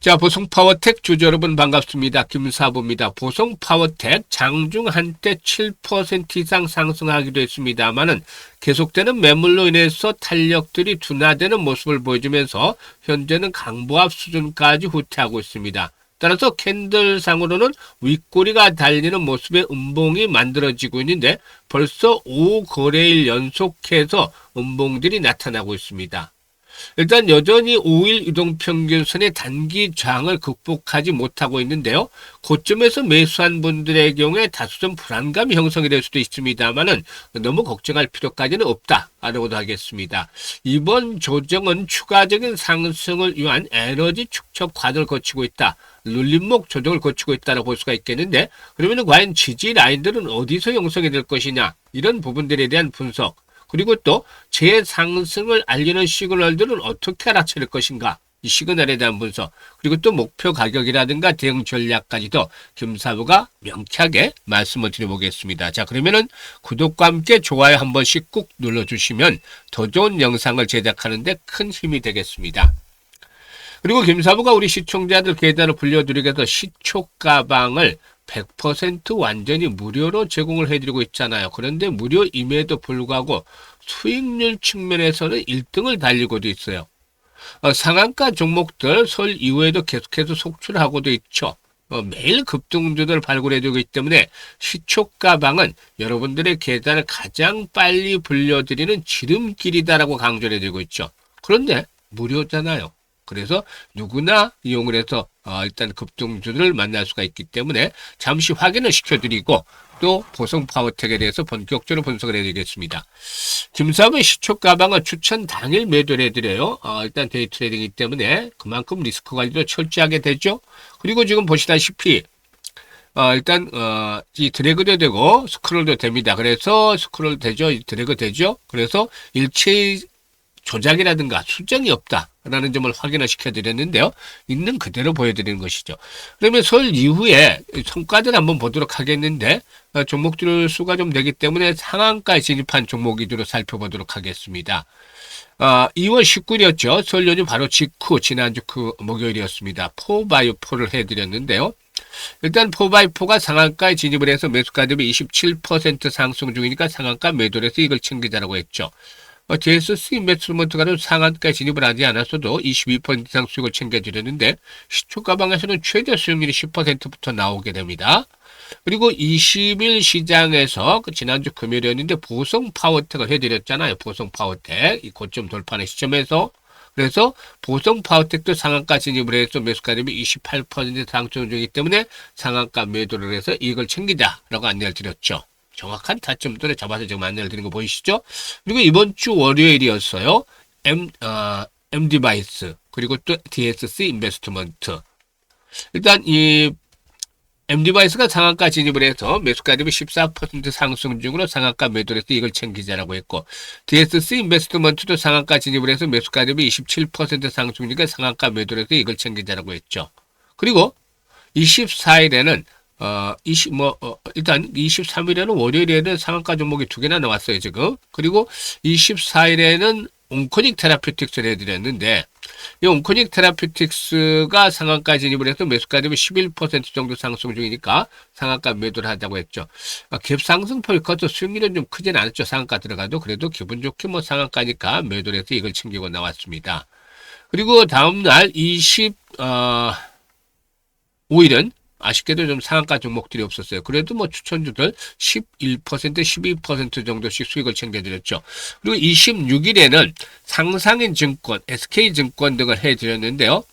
자, 보성파워텍 주주 여러분 반갑습니다. 김사부입니다. 보성파워텍 장중 한때 7% 이상 상승하기도 했습니다만은 계속되는 매물로 인해서 탄력들이 둔화되는 모습을 보여주면서 현재는 강보합 수준까지 후퇴하고 있습니다. 따라서 캔들상으로는 윗꼬리가 달리는 모습의 음봉이 만들어지고 있는데 벌써 5거래일 연속해서 음봉들이 나타나고 있습니다. 일단 여전히 5일 이동평균선의 단기 저항을 극복하지 못하고 있는데요. 고점에서 매수한 분들의 경우에 다소 좀 불안감이 형성이 될 수도 있습니다만은 너무 걱정할 필요까지는 없다라고도 하겠습니다. 이번 조정은 추가적인 상승을 위한 에너지 축적 과정을 거치고 있다. 눌림목 조정을 거치고 있다고 볼 수가 있겠는데, 그러면 과연 지지 라인들은 어디서 형성이 될 것이냐, 이런 부분들에 대한 분석, 그리고 또 재상승을 알리는 시그널들은 어떻게 알아차릴 것인가, 이 시그널에 대한 분석, 그리고 또 목표 가격이라든가 대응 전략까지도 김사부가 명쾌하게 말씀을 드려보겠습니다. 자, 그러면은 구독과 함께 좋아요 한 번씩 꾹 눌러주시면 더 좋은 영상을 제작하는 데 큰 힘이 되겠습니다. 그리고 김사부가 우리 시청자들 계좌를 불려드리기 위해서 시초 가방을 100% 완전히 무료로 제공을 해드리고 있잖아요. 그런데 무료임에도 불구하고 수익률 측면에서는 1등을 달리고도 있어요. 상한가 종목들 설 이후에도 계속해서 속출하고도 있죠. 매일 급등주들 발굴해주고 있기 때문에 시초가방은 여러분들의 계좌를 가장 빨리 불려드리는 지름길이다라고 강조를 해드리고 있죠. 그런데 무료잖아요. 그래서 누구나 이용을 해서 일단 급등주들을 만날 수가 있기 때문에 잠시 확인을 시켜드리고 또 보성파워텍에 대해서 본격적으로 분석을 해드리겠습니다. 김사부의 시초가방은 추천 당일 매도를 해드려요. 일단 데이 트레이딩이기 때문에 그만큼 리스크 관리도 철저하게 되죠. 그리고 지금 보시다시피 일단 이 드래그도 되고 스크롤도 됩니다. 그래서 스크롤 되죠. 드래그 되죠. 그래서 일체의 조작이라든가 수정이 없다라는 점을 확인을 시켜드렸는데요. 있는 그대로 보여드리는 것이죠. 그러면 설 이후에 성과들 한번 보도록 하겠는데, 종목들 수가 좀 되기 때문에 상한가에 진입한 종목 위주로 살펴보도록 하겠습니다. 2월 19일이었죠. 설 연휴 바로 직후 지난주 그 목요일이었습니다. 포바이오포를 해드렸는데요. 일단 포바이포가 상한가에 진입을 해서 매수가 대비 27% 상승 중이니까 상한가 매도를 해서 이걸 챙기자라고 했죠. JSC 인베스트먼트가는 상한가에 진입을 하지 않았어도 22% 이상 수익을 챙겨드렸는데 시초가방에서는 최대 수익률이 10%부터 나오게 됩니다. 그리고 20일 시장에서 지난주 금요일이었는데 보성파워텍을 해드렸잖아요. 보성파워텍 이 고점 돌파하는 시점에서, 그래서 보성파워텍도 상한가 진입을 해서 매수가 대비 28% 상승 중이기 때문에 상한가 매도를 해서 이걸 챙기자라고 안내를 드렸죠. 정확한 타점들을 잡아서 지금 안내를 드린 거 보이시죠? 그리고 이번 주 월요일이었어요. M디바이스, 그리고 또 DSC 인베스트먼트. 일단 이 M디바이스가 상한가 진입을 해서 매수가 대비 14% 상승 중으로 상한가 매도를 해서 이걸 챙기자라고 했고, DSC 인베스트먼트도 상한가 진입을 해서 매수가 대비 27% 상승이니까 상한가 매도를 해서 이걸 챙기자라고 했죠. 그리고 24일에는 일단 23일에는 월요일에는 상한가 종목이 2개나 나왔어요, 지금. 그리고 24일에는 온코닉 테라피틱스를 해드렸는데, 이 온코닉 테라피틱스가 상한가 진입을 해서 매수가 되면 11% 정도 상승 중이니까 상한가 매도를 하자고 했죠. 갭 상승폭이 커서 수익률은 좀 크진 않았죠. 상한가 들어가도. 그래도 기분 좋게 뭐 상한가니까 매도를 해서 이걸 챙기고 나왔습니다. 그리고 다음날 25일은 아쉽게도 좀 상한가 종목들이 없었어요. 그래도 뭐 추천주들 11%, 12% 정도씩 수익을 챙겨드렸죠. 그리고 26일에는 상상인 증권, SK증권 등을 해드렸는데요.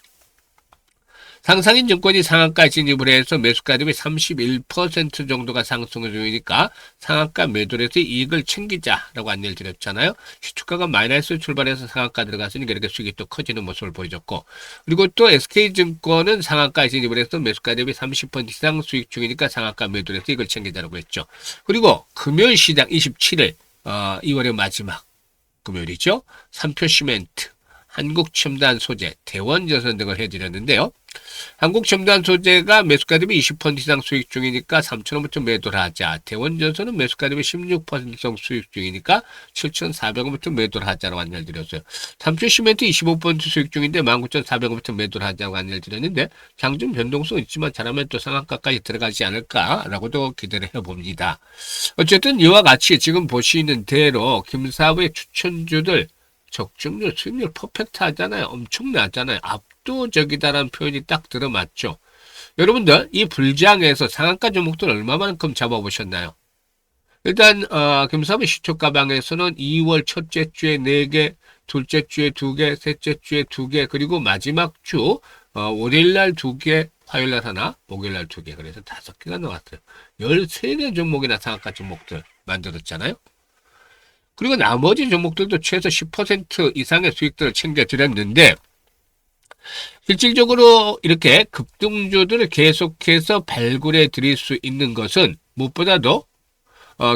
상상인 증권이 상한가 진입을 해서 매수가 대비 31% 정도가 상승을 중이니까 상한가 매도를 해서 이익을 챙기자라고 안내를 드렸잖아요. 시초가가 마이너스 출발해서 상한가 들어갔으니까 이렇게 수익이 또 커지는 모습을 보여줬고, 그리고 또 SK증권은 상한가 진입을 해서 매수가 대비 30% 이상 수익 중이니까 상한가 매도를 해서 이걸 챙기자라고 했죠. 그리고 금요일 시장 27일 2월의 마지막 금요일이죠. 삼표시멘트, 한국첨단 소재, 대원전선 등을 해드렸는데요. 한국첨단 소재가 매수가 대비 20% 이상 수익 중이니까 3,000원부터 매도를 하자. 대원전선은 매수가 대비 16% 이상 수익 중이니까 7,400원부터 매도를 하자라고 안내를 드렸어요. 삼촌시멘트 25% 수익 중인데 19,400원부터 매도를 하자고 안내를 드렸는데 장중 변동성 있지만 잘하면 또 상한가까지 들어가지 않을까라고도 기대를 해봅니다. 어쨌든 이와 같이 지금 보시는 대로 김사부의 추천주들 적중률, 수익률 퍼펙트 하잖아요. 엄청나잖아요. 압도적이다라는 표현이 딱 들어맞죠. 여러분들 이 불장에서 상한가 종목들 얼마만큼 잡아보셨나요? 일단 김사부 시초가방에서는 2월 첫째 주에 4개, 둘째 주에 2개, 셋째 주에 2개, 그리고 마지막 주 월요일날 2개, 화요일날 하나, 목요일날 2개, 그래서 5개가 나왔어요. 13개 종목이나 상한가 종목들 만들었잖아요. 그리고 나머지 종목들도 최소 10% 이상의 수익들을 챙겨드렸는데 실질적으로 이렇게 급등주들을 계속해서 발굴해 드릴 수 있는 것은 무엇보다도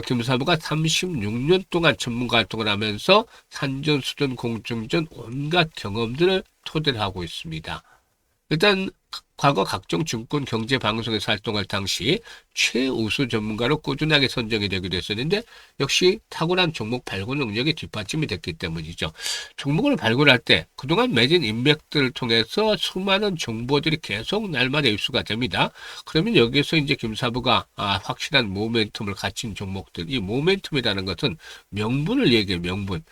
김사부가 36년 동안 전문가 활동을 하면서 산전, 수전, 공중전 온갖 경험들을 토대로 하고 있습니다. 일단 과거 각종 증권 경제 방송에서 활동할 당시 최우수 전문가로 꾸준하게 선정이 되기도 했었는데 역시 탁월한 종목 발굴 능력이 뒷받침이 됐기 때문이죠. 종목을 발굴할 때 그동안 맺은 인맥들을 통해서 수많은 정보들이 계속 날마다 입수가 됩니다. 그러면 여기서 이제 김사부가 확실한 모멘텀을 갖춘 종목들, 이 모멘텀이라는 것은 명분을 얘기해요. 명분.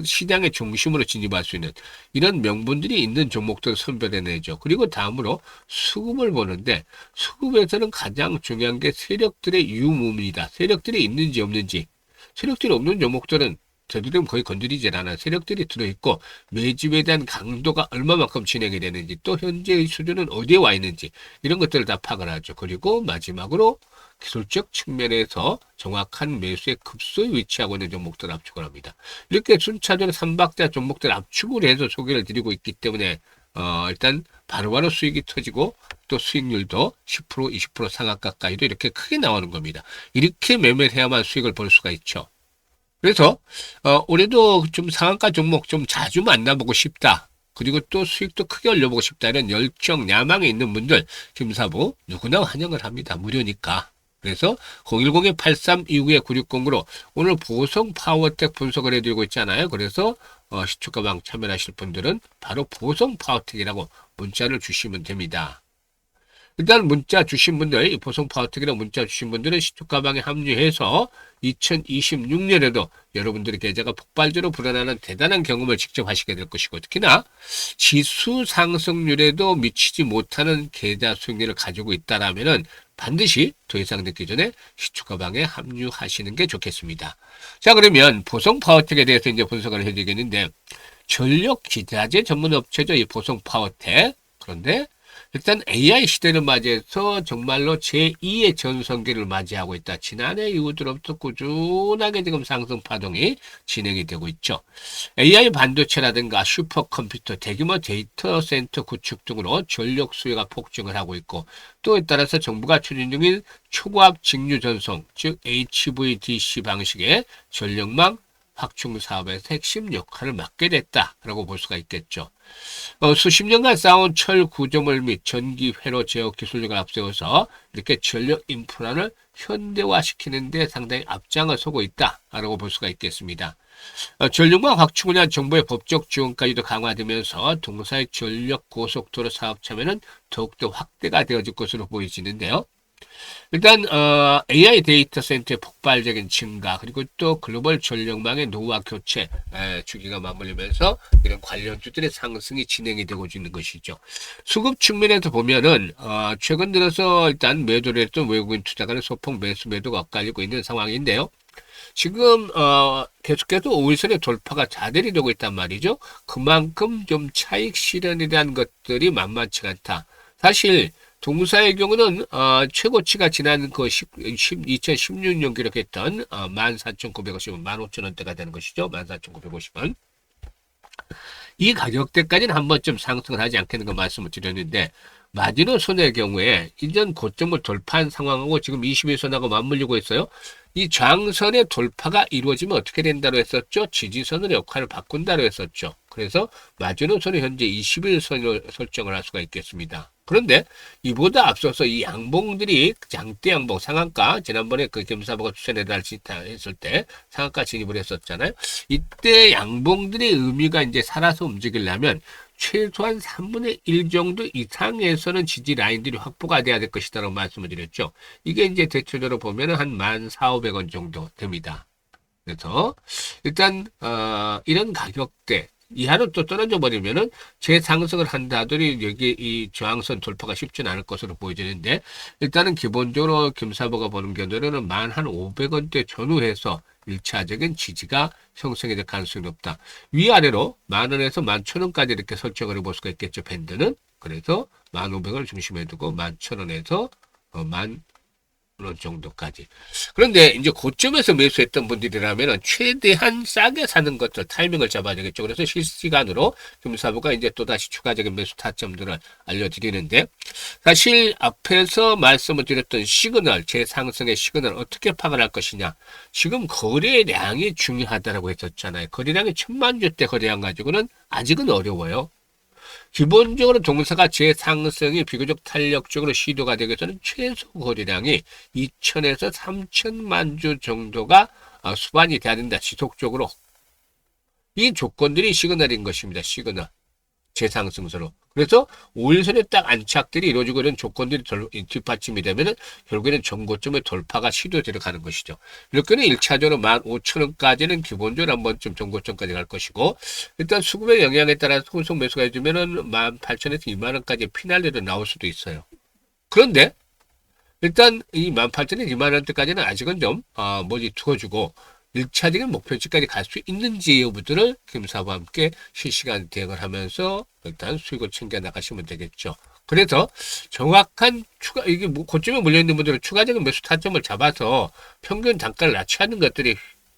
시장의 중심으로 진입할 수 있는 이런 명분들이 있는 종목들을 선별해내죠. 그리고 다음으로 수급을 보는데 수급에서는 가장 중요한 게 세력들의 유무입니다. 세력들이 있는지 없는지. 세력들이 없는 종목들은 저들은 거의 건드리질 않아요. 세력들이 들어있고 매집에 대한 강도가 얼마만큼 진행이 되는지 또 현재의 수준은 어디에 와 있는지 이런 것들을 다 파악을 하죠. 그리고 마지막으로 기술적 측면에서 정확한 매수의 급소에 위치하고 있는 종목들을 압축을 합니다. 이렇게 순차적으로 3박자 종목들 압축을 해서 소개를 드리고 있기 때문에 일단 바로바로 수익이 터지고 또 수익률도 10%, 20% 상한가까지도 이렇게 크게 나오는 겁니다. 이렇게 매매를 해야만 수익을 볼 수가 있죠. 그래서 올해도 좀 상한가 종목 좀 자주 만나보고 싶다. 그리고 또 수익도 크게 올려보고 싶다. 이런 열정, 야망이 있는 분들 김사부 누구나 환영을 합니다. 무료니까. 그래서 010-8329-9609로 오늘 보성 파워텍 분석을 해드리고 있잖아요. 그래서 시초가방 참여하실 분들은 바로 보성 파워텍이라고 문자를 주시면 됩니다. 일단 문자 주신 분들, 이 보성 파워텍이라고 문자 주신 분들은 시초가방에 합류해서 2026년에도 여러분들의 계좌가 폭발적으로 불어나는 대단한 경험을 직접 하시게 될 것이고 특히나 지수 상승률에도 미치지 못하는 계좌 수익률을 가지고 있다라면은 반드시 더 이상 늦기 전에 시초가방에 합류하시는 게 좋겠습니다. 자, 그러면 보성 파워텍에 대해서 이제 분석을 해드리겠는데 전력 기자재 전문 업체죠. 이 보성 파워텍. 그런데 일단 AI 시대를 맞이해서 정말로 제2의 전성기를 맞이하고 있다. 지난해 이후부터 꾸준하게 지금 상승 파동이 진행이 되고 있죠. AI 반도체라든가 슈퍼컴퓨터, 대규모 데이터 센터 구축 등으로 전력 수요가 폭증을 하고 있고 또에 따라서 정부가 추진 중인 초고압 직류 전송, 즉 HVDC 방식의 전력망 확충 사업에서 핵심 역할을 맡게 됐다라고 볼 수가 있겠죠. 수십 년간 쌓아온 철 구조물 및 전기 회로 제어 기술력을 앞세워서 이렇게 전력 인프라를 현대화시키는 데 상당히 앞장을 서고 있다라고 볼 수가 있겠습니다. 전력망 확충을 위한 정부의 법적 지원까지도 강화되면서 동사의 전력 고속도로 사업 참여는 더욱더 확대가 되어질 것으로 보여지는데요. 일단 AI 데이터 센터의 폭발적인 증가 그리고 또 글로벌 전력망의 노후화 교체 주기가 맞물리면서 이런 관련주들의 상승이 진행이 되고 있는 것이죠. 수급 측면에서 보면은 최근 들어서 일단 매도를 했던 외국인 투자가는 소폭 매수 매도가 엇갈리고 있는 상황인데요. 지금 계속해서 5일선의 돌파가 자дел이 되고 있단 말이죠. 그만큼 좀 차익 실현에 대한 것들이 만만치 않다. 사실 동사의 경우는 최고치가 지난 그 2016년 기록했던 14,950원, 15,000원대가 되는 것이죠. 14,950원. 이 가격대까지는 한 번쯤 상승을 하지 않겠는 거 말씀을 드렸는데 마지노선의 경우에 이전 고점을 돌파한 상황하고 지금 21선하고 맞물리고 있어요. 이 저항선의 돌파가 이루어지면 어떻게 된다고 했었죠? 지지선의 역할을 바꾼다고 했었죠. 그래서 마지노선은 현재 21선을 설정을 할 수가 있겠습니다. 그런데 이보다 앞서서 이 양봉들이 장대 양봉 상한가 지난번에 그 김사부가 했을 때 상한가 진입을 했었잖아요. 이때 양봉들의 의미가 이제 살아서 움직이려면 최소한 3분의 1 정도 이상에서는 지지 라인들이 확보가 돼야 될 것이다라고 말씀을 드렸죠. 이게 이제 대체적으로 보면은 한 14,500원 정도 됩니다. 그래서 일단 이런 가격대 이하로 또 떨어져 버리면은 재상승을 한다 하더니 여기 이 저항선 돌파가 쉽지는 않을 것으로 보여지는데, 일단은 기본적으로 김사부가 보는 견도는 11,500원대 전후해서 1차적인 지지가 형성이 될 가능성이 높다. 위아래로 10,000원에서 11,000원까지 이렇게 설정을 해볼 수가 있겠죠, 밴드는. 그래서 1,500원을 중심에 두고 11,000원에서 10,000원 정도까지. 그런데 이제 고점에서 매수했던 분들이라면 최대한 싸게 사는 것들 타이밍을 잡아야 되겠죠. 그래서 실시간으로 금사부가 이제 또다시 추가적인 매수 타점들을 알려드리는데, 사실 앞에서 말씀을 드렸던 시그널, 재상승의 시그널 어떻게 파악을 할 것이냐. 지금 거래량이 중요하다고 했었잖아요. 거래량이 1,000만 주대 거래량 가지고는 아직은 어려워요. 기본적으로 동사가 재상승이 비교적 탄력적으로 시도가 되기 위해서는 최소 거래량이 2,000에서 3,000만 주 정도가 수반이 돼야 된다. 지속적으로. 이 조건들이 시그널인 것입니다. 시그널. 재상승서로. 그래서 5일선의 딱 안착들이 이루어지고 있는 조건들이 뒷받침이 되면은 결국에는 전고점의 돌파가 시도되어 가는 것이죠. 이렇게는 1차적으로 15,000원까지는 기본적으로 한 번쯤 전고점까지 갈 것이고, 일단 수급의 영향에 따라서 혼속 매수가 해주면은 18,000에서 20,000원까지 피날레도 나올 수도 있어요. 그런데 일단 이 18,000에서 20,000원대까지는 아직은 좀 두어주고 1차적인 목표치까지 갈 수 있는지 여부들을 김사부와 함께 실시간 대응을 하면서 일단 수익을 챙겨 나가시면 되겠죠. 그래서 정확한 이게 고점에 몰려있는 분들은 추가적인 매수 타점을 잡아서 평균 단가를 낮추는 것들이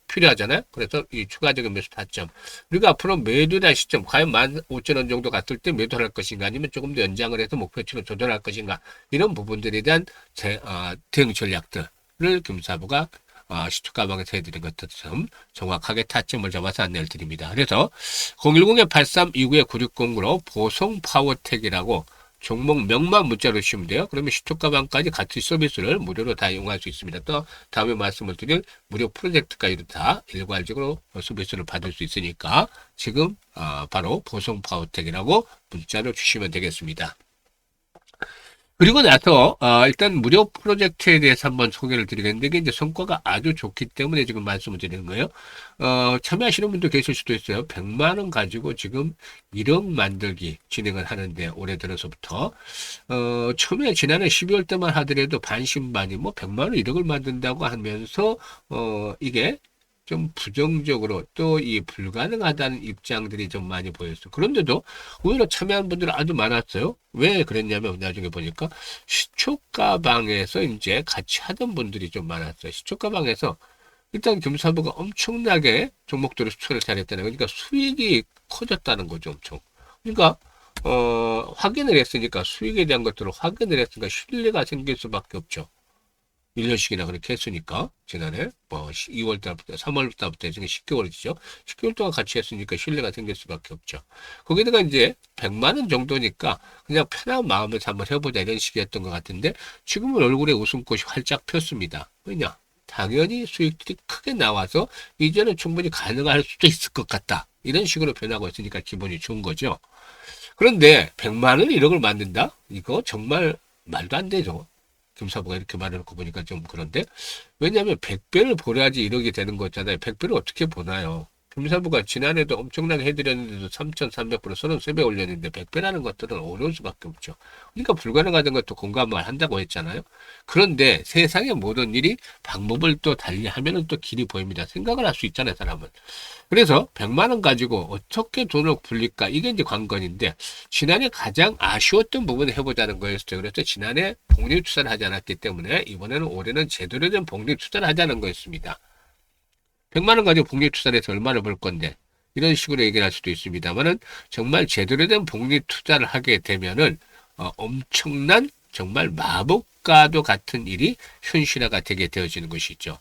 필요하잖아요. 그래서 이 추가적인 매수 타점. 우리가 앞으로 매도할 시점, 과연 15,000원 정도 갔을 때 매도할 것인가, 아니면 조금 더 연장을 해서 목표치로 조절할 것인가, 이런 부분들에 대한 대응 전략들을 김사부가 시초 가방에서 해드린 것처럼 정확하게 타점을 잡아서 안내를 드립니다. 그래서 010-8329-9609로 보송 파워텍이라고 종목명만 문자로 주시면 돼요. 그러면 시초 가방까지 같이 서비스를 무료로 다 이용할 수 있습니다. 또 다음에 말씀을 드릴 무료 프로젝트까지도 다 일괄적으로 서비스를 받을 수 있으니까 지금 바로 보송 파워텍이라고 문자로 주시면 되겠습니다. 그리고 나서 일단 무료 프로젝트에 대해서 한번 소개를 드리겠는데, 이게 이제 성과가 아주 좋기 때문에 지금 말씀을 드리는 거예요. 참여하시는 분도 계실 수도 있어요. 100만 원 가지고 지금 1억 만들기 진행을 하는데, 올해 들어서부터 처음에 지난해 12월 때만 하더라도 반신반의 100만 원 1억을 만든다고 하면서 이게 좀 부정적으로 또 이 불가능하다는 입장들이 좀 많이 보였어요. 그런데도 오히려 참여한 분들이 아주 많았어요. 왜 그랬냐면 나중에 보니까 시초가방에서 이제 같이 하던 분들이 좀 많았어요. 시초가방에서 일단 금사부가 엄청나게 종목들을 추천을 잘했다는 거니까 수익이 커졌다는 거죠, 엄청. 그러니까 확인을 했으니까, 수익에 대한 것들을 확인을 했으니까 신뢰가 생길 수밖에 없죠. 1년씩이나 그렇게 했으니까, 지난해 2월 달부터 3월 달부터 지금 10개월이죠. 10개월 동안 같이 했으니까 신뢰가 생길 수밖에 없죠. 거기다가 이제 100만 원 정도니까 그냥 편한 마음에서 한번 해보자, 이런 식이었던 것 같은데, 지금은 얼굴에 웃음꽃이 활짝 폈습니다. 왜냐? 당연히 수익들이 크게 나와서 이제는 충분히 가능할 수도 있을 것 같다, 이런 식으로 변하고 있으니까 기분이 좋은 거죠. 그런데 100만 원 1억을 만든다? 이거 정말 말도 안 되죠. 김사부가 이렇게 말해놓고 보니까 좀 그런데, 왜냐하면 100배를 보내야지 1억이 되는 거잖아요. 100배를 어떻게 보나요? 김사부가 지난해도 엄청나게 해드렸는데도 3,300% 33배 올렸는데 100배라는 것들은 어려울 수밖에 없죠. 그러니까 불가능하다는 것도 공감을 한다고 했잖아요. 그런데 세상의 모든 일이 방법을 또 달리하면 또 길이 보입니다. 생각을 할 수 있잖아요, 사람은. 그래서 100만 원 가지고 어떻게 돈을 불릴까, 이게 이제 관건인데, 지난해 가장 아쉬웠던 부분을 해보자는 거였어요. 그래서 지난해 복리 투자를 하지 않았기 때문에 이번에는 올해는 제대로 된 복리 투자를 하자는 거였습니다. 100만 원 가지고 복리 투자를 해서 얼마를 벌 건데, 이런 식으로 얘기를 할 수도 있습니다만은, 정말 제대로 된 복리 투자를 하게 되면은 엄청난 정말 마법과도 같은 일이 현실화가 되게 되어지는 것이죠.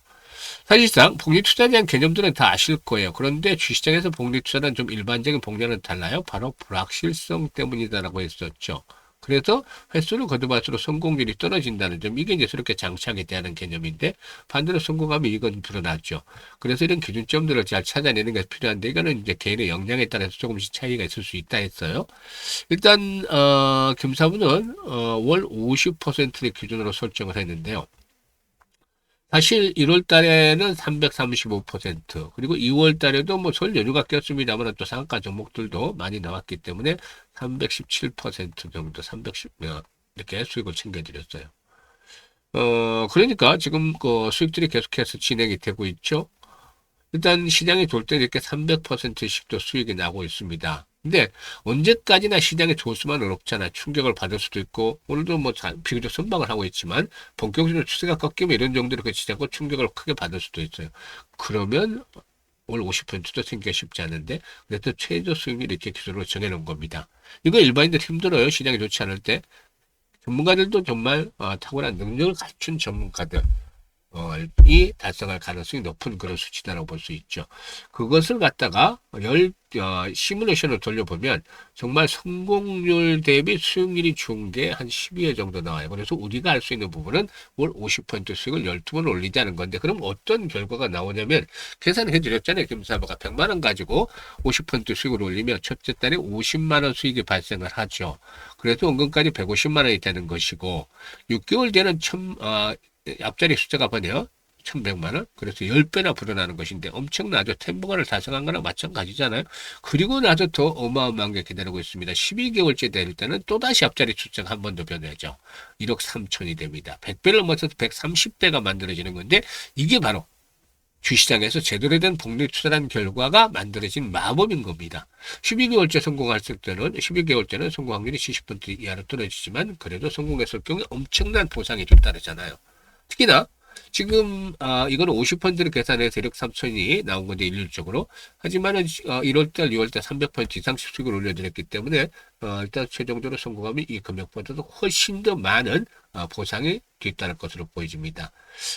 사실상 복리 투자에 대한 개념들은 다 아실 거예요. 그런데 주시장에서 복리 투자는 좀 일반적인 복리와는 달라요. 바로 불확실성 때문이다라고 했었죠. 그래서 횟수를 거듭할수록 성공률이 떨어진다는 점, 이게 이제 새롭게 장착에 대한 개념인데, 반대로 성공하면 이건 드러났죠. 그래서 이런 기준점들을 잘 찾아내는 게 필요한데, 이거는 이제 개인의 역량에 따라서 조금씩 차이가 있을 수 있다 했어요. 일단 금사부는 월 50%를 기준으로 설정을 했는데요. 사실 1월 달에는 335%, 그리고 2월 달에도 뭐 설 연휴가 꼈습니다만 또 상한가 종목들도 많이 나왔기 때문에 317% 정도, 310, 이렇게 수익을 챙겨드렸어요. 그러니까 지금 그 수익들이 계속해서 진행이 되고 있죠. 일단 시장이 돌 때 이렇게 300%씩도 수익이 나고 있습니다. 근데 언제까지나 시장이 좋을 수만은 없잖아. 충격을 받을 수도 있고, 오늘도 뭐 비교적 선방을 하고 있지만 본격적으로 추세가 꺾이면 이런 정도로 그 시장과 충격을 크게 받을 수도 있어요. 그러면 올 50%도 생기기 쉽지 않은데, 그래서 최저 수익률 이렇게 기준으로 정해놓은 겁니다. 이거 일반인들 힘들어요. 시장이 좋지 않을 때. 전문가들도 정말 탁월한 능력을 갖춘 전문가들 이 달성할 가능성이 높은 그런 수치다라고 볼 수 있죠. 그것을 갖다가 시뮬레이션을 돌려보면 정말 성공률 대비 수익률이 좋은 게 한 12회 정도 나와요. 그래서 우리가 알 수 있는 부분은 월 50% 수익을 12번 올리자는 건데, 그럼 어떤 결과가 나오냐면, 계산을 해드렸잖아요. 김사부가 100만 원 가지고 50% 수익을 올리면 첫째 달에 50만 원 수익이 발생을 하죠. 그래서 원금까지 150만 원이 되는 것이고, 6개월 뒤에는 앞자리 숫자가 뭐네요? 1100만 원? 그래서 10배나 불어나는 것인데 엄청나죠. 템버가를 달성한 거랑 마찬가지잖아요. 그리고 나서 더 어마어마한 게 기다리고 있습니다. 12개월째 될 때는 또다시 앞자리 숫자가 한 번 더 변하죠. 1억 3천이 됩니다. 100배를 넘어서서 130배가 만들어지는 건데, 이게 바로 주시장에서 제대로 된 복리 투자란 결과가 만들어진 마법인 겁니다. 12개월째 성공했을 때는, 12개월째는 성공 확률이 70% 이하로 떨어지지만, 그래도 성공했을 경우에 엄청난 보상이 뒤따르잖아요. 특히나 지금 이거는 50%를 계산해서 대략 3천이 나온 건데 일률적으로, 하지만은 1월달 2월달 300% 이상씩 수익을 올려드렸기 때문에 일단 최종적으로 성공하면 이 금액보다도 훨씬 더 많은 보상이 뒤따를 것으로 보여집니다.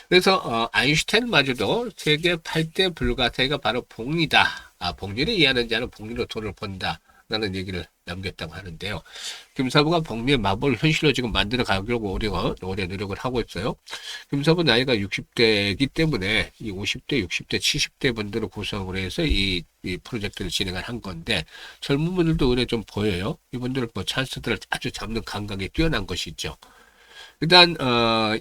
그래서 아인슈타인마저도 세계 8대 불가사의가 바로 복리다. 복리를 이해하는 자는 복리로 돈을 번다 라는 얘기를 남겼다고 하는데요. 김사부가 복리의 마법을 현실로 지금 만들어 가려고 오래 노력을 하고 있어요. 김사부 나이가 60대이기 때문에 이 50대, 60대, 70대 분들을 구성을 해서 이 프로젝트를 진행을 한 건데, 젊은 분들도 의뢰 좀 보여요. 이분들은 뭐 찬스들을 아주 잡는 감각이 뛰어난 것이죠. 일단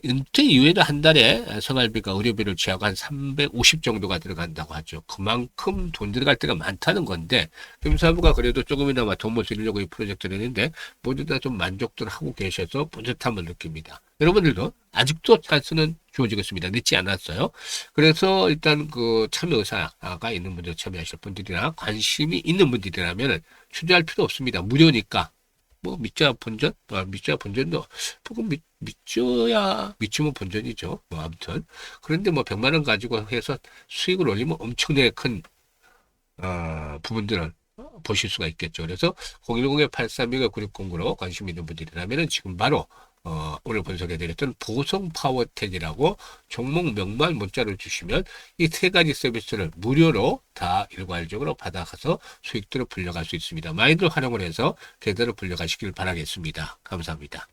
은퇴 이후에도 한 달에 생활비가 의료비를 제하고 한 350 정도가 들어간다고 하죠. 그만큼 돈 들어갈 때가 많다는 건데, 김사부가 그래도 조금이나마 돈을 쓰려고 이 프로젝트를 했는데 모두 다 좀 만족들 하고 계셔서 뿌듯함을 느낍니다. 여러분들도 아직도 찬스는 주어지고 있습니다. 늦지 않았어요. 그래서 일단 그 참여 의사가 있는 분들, 참여하실 분들이나 관심이 있는 분들이라면 투자할 필요 없습니다. 무료니까. 뭐 믿자 본전? 믿자 본전도 조금 믿으면 본전이죠. 뭐 아무튼 그런데 뭐 100만 원 가지고 해서 수익을 올리면 엄청나게 큰 부분들을 보실 수가 있겠죠. 그래서 010-832-9609로 관심 있는 분들이라면 지금 바로 오늘 분석해드렸던 보성 파워텍이라고 종목명만 문자를 주시면 이 세 가지 서비스를 무료로 다 일괄적으로 받아가서 수익들을 불려갈 수 있습니다. 많이들 활용을 해서 제대로 불려가시길 바라겠습니다. 감사합니다.